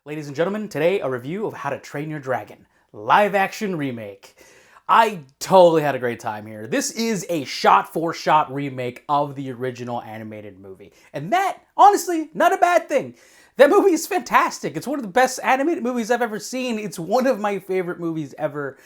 Ladies and gentlemen, today a review of How to Train Your Dragon, live action remake. I totally had a great time here. This is a shot-for-shot remake of the original animated movie. And that, honestly, not a bad thing. That movie is fantastic. It's one of the best animated movies I've ever seen. It's one of my favorite movies ever.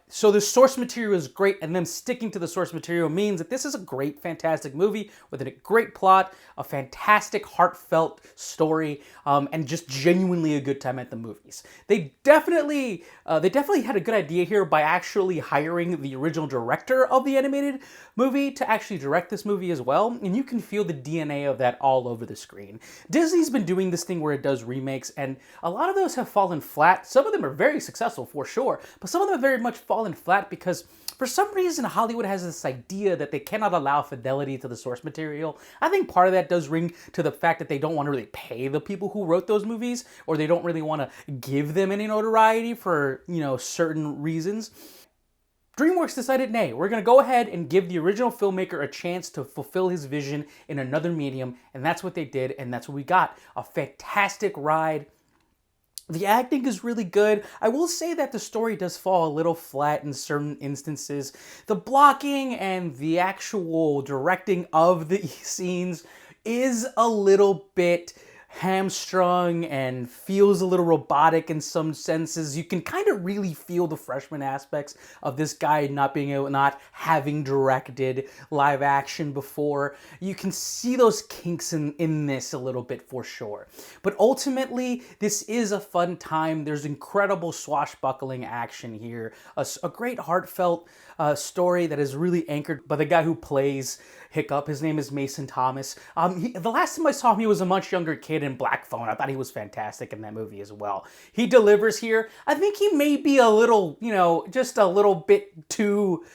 So the source material is great, and them sticking to the source material means that this is a great, fantastic movie with a great plot, a fantastic, heartfelt story, and just genuinely a good time at the movies. They definitely had a good idea here by actually hiring the original director of the animated movie to actually direct this movie as well, and you can feel the DNA of that all over the screen. Disney's been doing this thing where it does remakes, and a lot of those have fallen flat. Some of them are very successful for sure, but some of them have very much fallen flat because for some reason Hollywood has this idea that they cannot allow fidelity to the source material. I think part of that does ring to the fact that they don't want to really pay the people who wrote those movies, or they don't really want to give them any notoriety for, certain reasons. DreamWorks decided, nay, we're going to go ahead and give the original filmmaker a chance to fulfill his vision in another medium, and that's what they did, and that's what we got. A fantastic ride. The acting is really good. I will say that the story does fall a little flat in certain instances. The blocking and the actual directing of the scenes is a little bit hamstrung and feels a little robotic in some senses. You can kind of really feel the freshman aspects of this guy not having directed live action before. You can see those kinks in this a little bit for sure. But ultimately, this is a fun time. There's incredible swashbuckling action here. A great heartfelt story that is really anchored by the guy who plays Hiccup. His name is Mason Thomas. The last time I saw him, he was a much younger kid in Black Phone. I thought he was fantastic in that movie as well. He delivers here. I think he may be a little, just a little bit too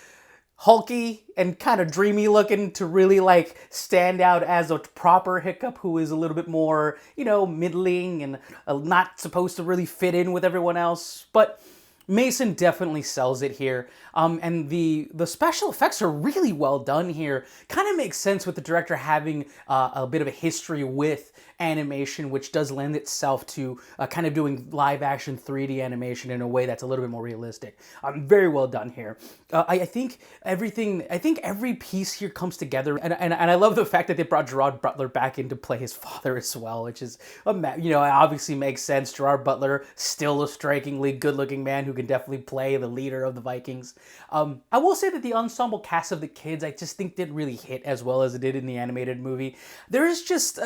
hulky and kind of dreamy looking to really stand out as a proper Hiccup who is a little bit more, middling and not supposed to really fit in with everyone else. But Mason definitely sells it here, and the special effects are really well done here. Kind of makes sense with the director having a bit of a history with animation, which does lend itself to kind of doing live action 3D animation in a way that's a little bit more realistic. Very well done here. I think every piece here comes together, and I love the fact that they brought Gerard Butler back in to play his father as well, which is, it obviously makes sense. Gerard Butler, still a strikingly good-looking man who can definitely play the leader of the Vikings. I will say that the ensemble cast of the kids, I just think didn't really hit as well as it did in the animated movie. There is just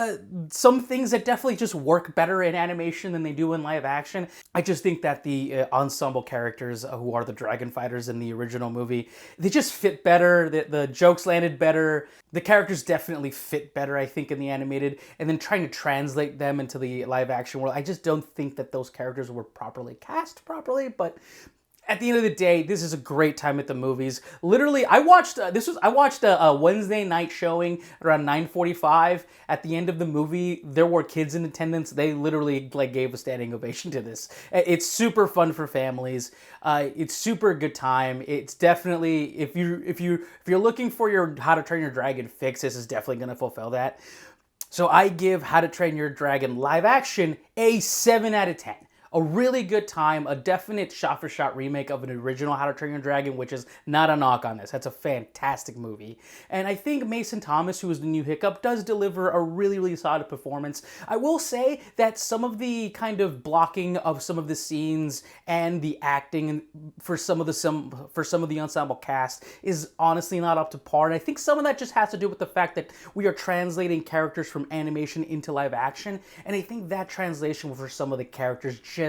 some things that definitely just work better in animation than they do in live action. I just think that the ensemble characters who are the dragon fighters in the original movie, they just fit better. The jokes landed better. The characters definitely fit better, I think, in the animated, and then trying to translate them into the live action world, I just don't think that those characters were properly cast properly, but at the end of the day, this is a great time at the movies. Literally, I watched a Wednesday night showing around 9:45. At the end of the movie, there were kids in attendance. They literally gave a standing ovation to this. It's super fun for families. It's super good time. It's definitely, if you're looking for your How to Train Your Dragon fix, this is definitely going to fulfill that. So I give How to Train Your Dragon live action a 7 out of 10. A really good time, a definite shot-for-shot remake of an original How to Train Your Dragon, which is not a knock on this. That's a fantastic movie. And I think Mason Thomas, who is the new Hiccup, does deliver a really, really solid performance. I will say that some of the kind of blocking of some of the scenes and the acting for some of the ensemble cast is honestly not up to par. And I think some of that just has to do with the fact that we are translating characters from animation into live action. And I think that translation for some of the characters just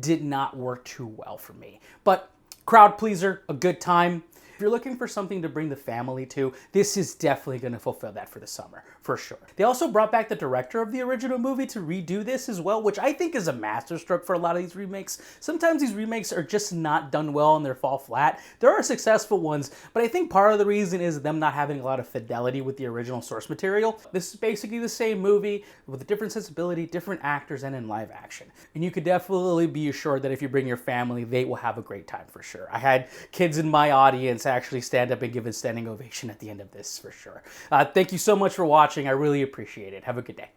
did not work too well for me. But crowd pleaser, a good time. If you're looking for something to bring the family to, this is definitely going to fulfill that for the summer, for sure. They also brought back the director of the original movie to redo this as well, which I think is a masterstroke for a lot of these remakes. Sometimes these remakes are just not done well and they fall flat. There are successful ones, but I think part of the reason is them not having a lot of fidelity with the original source material. This is basically the same movie with a different sensibility, different actors, and in live action. And you could definitely be assured that if you bring your family, they will have a great time for sure. I had kids in my audience actually stand up and give a standing ovation at the end of this for sure. Thank you so much for watching. I really appreciate it. Have a good day.